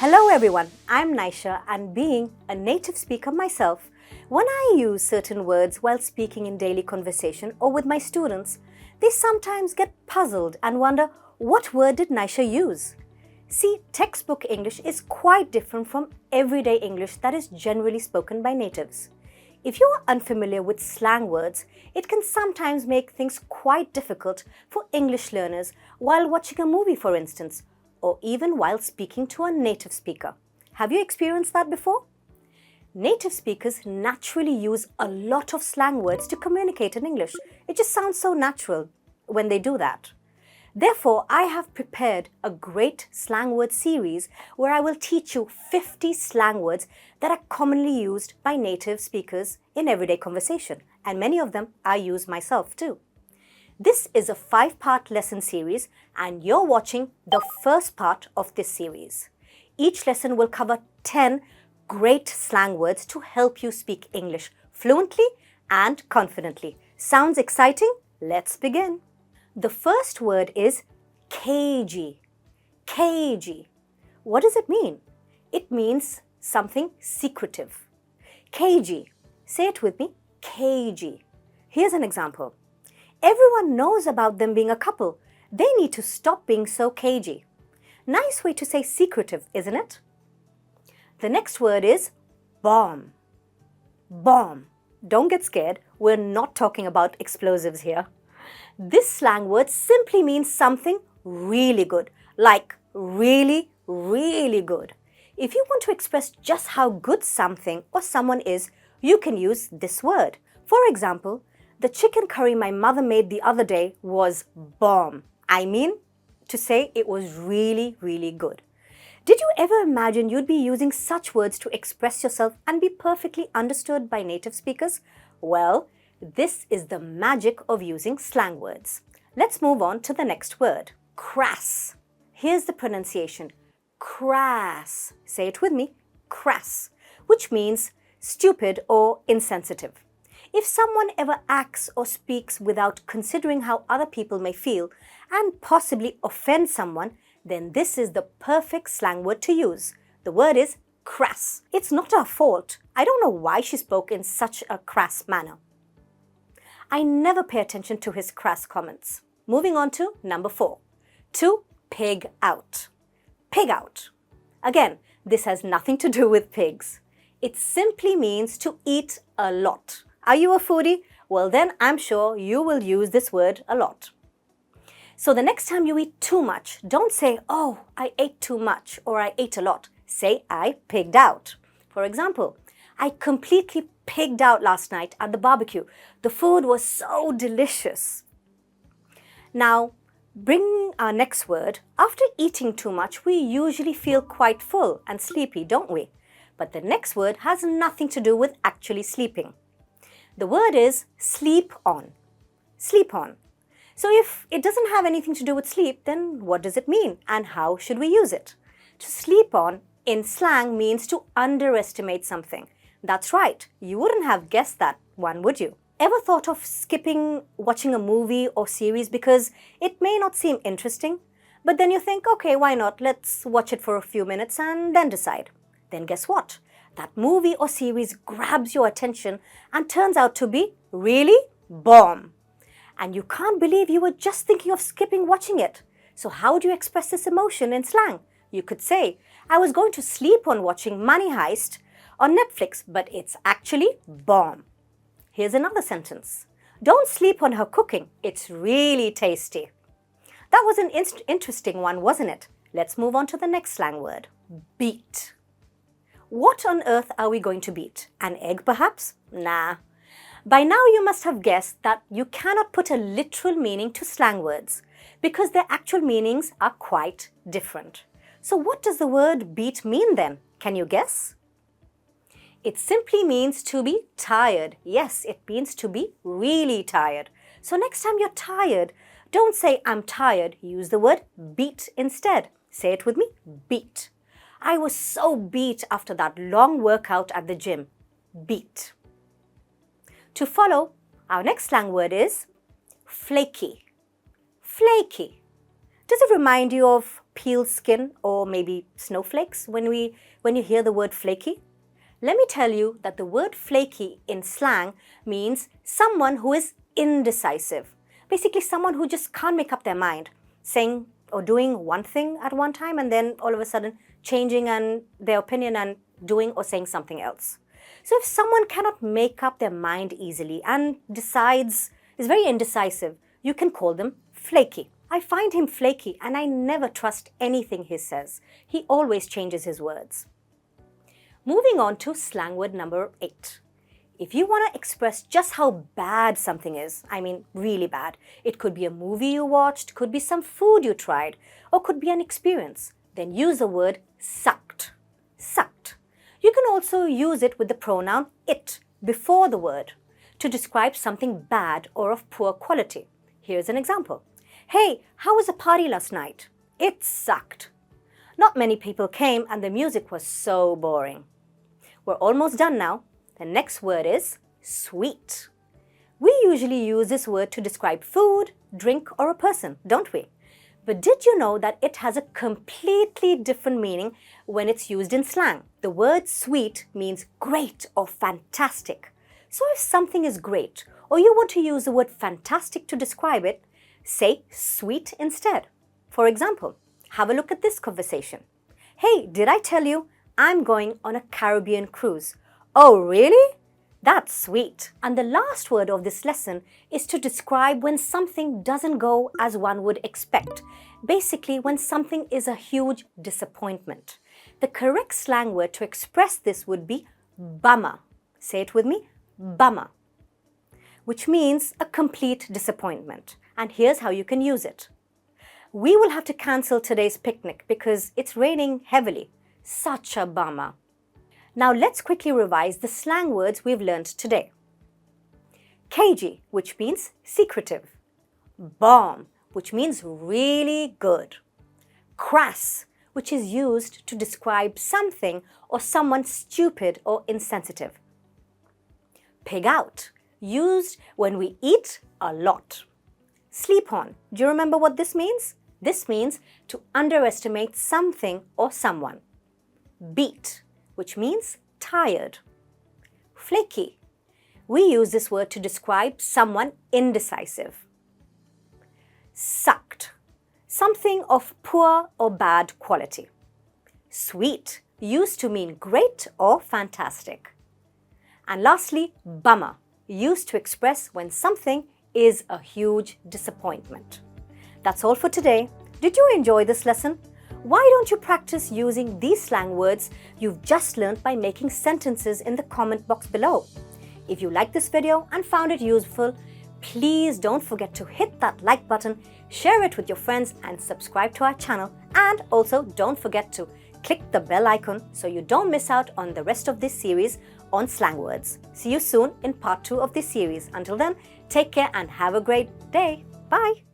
Hello everyone, I'm Nysha, and being a native speaker myself, when I use certain words while speaking in daily conversation or with my students, they sometimes get puzzled and wonder, what word did Nysha use? See, textbook English is quite different from everyday English that is generally spoken by natives. If you are unfamiliar with slang words, it can sometimes make things quite difficult for English learners while watching a movie, for instance, or even while speaking to a native speaker. Have you experienced that before? Native speakers naturally use a lot of slang words to communicate in English. It just sounds so natural when they do that. Therefore, I have prepared a great slang word series where I will teach you 50 slang words that are commonly used by native speakers in everyday conversation, and many of them I use myself too. This is a 5-part lesson series, and you're watching the first part of this series. Each lesson will cover 10 great slang words to help you speak English fluently and confidently. Sounds exciting? Let's begin. The first word is cagey. Cagey. What does it mean? It means something secretive. Cagey. Say it with me. Cagey. Here's an example. Everyone knows about them being a couple. They need to stop being so cagey. Nice way to say secretive, isn't it? The next word is bomb. Bomb. Don't get scared. We're not talking about explosives here. This slang word simply means something really good, like really, really good. If you want to express just how good something or someone is, you can use this word. For example, the chicken curry my mother made the other day was bomb. I mean, to say it was really, really good. Did you ever imagine you'd be using such words to express yourself and be perfectly understood by native speakers? Well, this is the magic of using slang words. Let's move on to the next word. Crass. Here's the pronunciation. Crass. Say it with me. Crass. Which means stupid or insensitive. If someone ever acts or speaks without considering how other people may feel and possibly offend someone, then this is the perfect slang word to use. The word is crass. It's not our fault. I don't know why she spoke in such a crass manner. I never pay attention to his crass comments. Moving on to number 4. To pig out. Pig out. Again, this has nothing to do with pigs. It simply means to eat a lot. Are you a foodie? Well, then I'm sure you will use this word a lot. So the next time you eat too much, don't say, oh, I ate too much or I ate a lot. Say, I pigged out. For example, I completely pigged out last night at the barbecue. The food was so delicious. Now, bring our next word. After eating too much, we usually feel quite full and sleepy, don't we? But the next word has nothing to do with actually sleeping. The word is sleep on. Sleep on. So if it doesn't have anything to do with sleep, then what does it mean and how should we use it? To sleep on in slang means to underestimate something. That's right, you wouldn't have guessed that one, would you? Ever thought of skipping watching a movie or series because it may not seem interesting? But then you think, okay, why not? Let's watch it for a few minutes and then decide. Then guess what? That movie or series grabs your attention and turns out to be really bomb. And you can't believe you were just thinking of skipping watching it. So how do you express this emotion in slang? You could say, I was going to sleep on watching Money Heist on Netflix, but it's actually bomb. Here's another sentence. Don't sleep on her cooking. It's really tasty. That was an interesting one, wasn't it? Let's move on to the next slang word. Beat. What on earth are we going to beat? An egg, perhaps? Nah. By now you must have guessed that you cannot put a literal meaning to slang words because their actual meanings are quite different. So what does the word beat mean then? Can you guess? It simply means to be tired. Yes, it means to be really tired. So next time you're tired, don't say I'm tired. Use the word beat instead. Say it with me. Beat. I was so beat after that long workout at the gym. Beat. To follow, our next slang word is flaky. Flaky. Does it remind you of peeled skin or maybe snowflakes when you hear the word flaky? Let me tell you that the word flaky in slang means someone who is indecisive. Basically, someone who just can't make up their mind, saying or doing one thing at one time and then all of a sudden changing their opinion and doing or saying something else. So if someone cannot make up their mind easily and is very indecisive, you can call them flaky. I find him flaky and I never trust anything he says. He always changes his words. Moving on to slang word number 8. If you want to express just how bad something is, I mean really bad, it could be a movie you watched, could be some food you tried, or could be an experience, then use the word sucked. Sucked. You can also use it with the pronoun it before the word to describe something bad or of poor quality. Here's an example. Hey, how was the party last night? It sucked. Not many people came and the music was so boring. We're almost done now. The next word is sweet. We usually use this word to describe food, drink, or a person, don't we? But did you know that it has a completely different meaning when it's used in slang? The word sweet means great or fantastic. So if something is great, or you want to use the word fantastic to describe it, say sweet instead. For example, have a look at this conversation. Hey, did I tell you I'm going on a Caribbean cruise? Oh, really? That's sweet. And the last word of this lesson is to describe when something doesn't go as one would expect. Basically, when something is a huge disappointment. The correct slang word to express this would be bummer. Say it with me, bummer, which means a complete disappointment. And here's how you can use it. We will have to cancel today's picnic because it's raining heavily. Such a bummer. Now let's quickly revise the slang words we've learned today. Cagey, which means secretive. Bomb, which means really good. Crass, which is used to describe something or someone stupid or insensitive. Pig out, used when we eat a lot. Sleep on, do you remember what this means? This means to underestimate something or someone. Beat, which means tired. Flaky, we use this word to describe someone indecisive. Sucked, something of poor or bad quality. Sweet, used to mean great or fantastic. And lastly, bummer, used to express when something is a huge disappointment. That's all for today. Did you enjoy this lesson? Why don't you practice using these slang words you've just learned by making sentences in the comment box below? If you liked this video and found it useful, please don't forget to hit that like button, share it with your friends and subscribe to our channel. And also don't forget to click the bell icon so you don't miss out on the rest of this series on slang words. See you soon in part 2 of this series. Until then, take care and have a great day. Bye.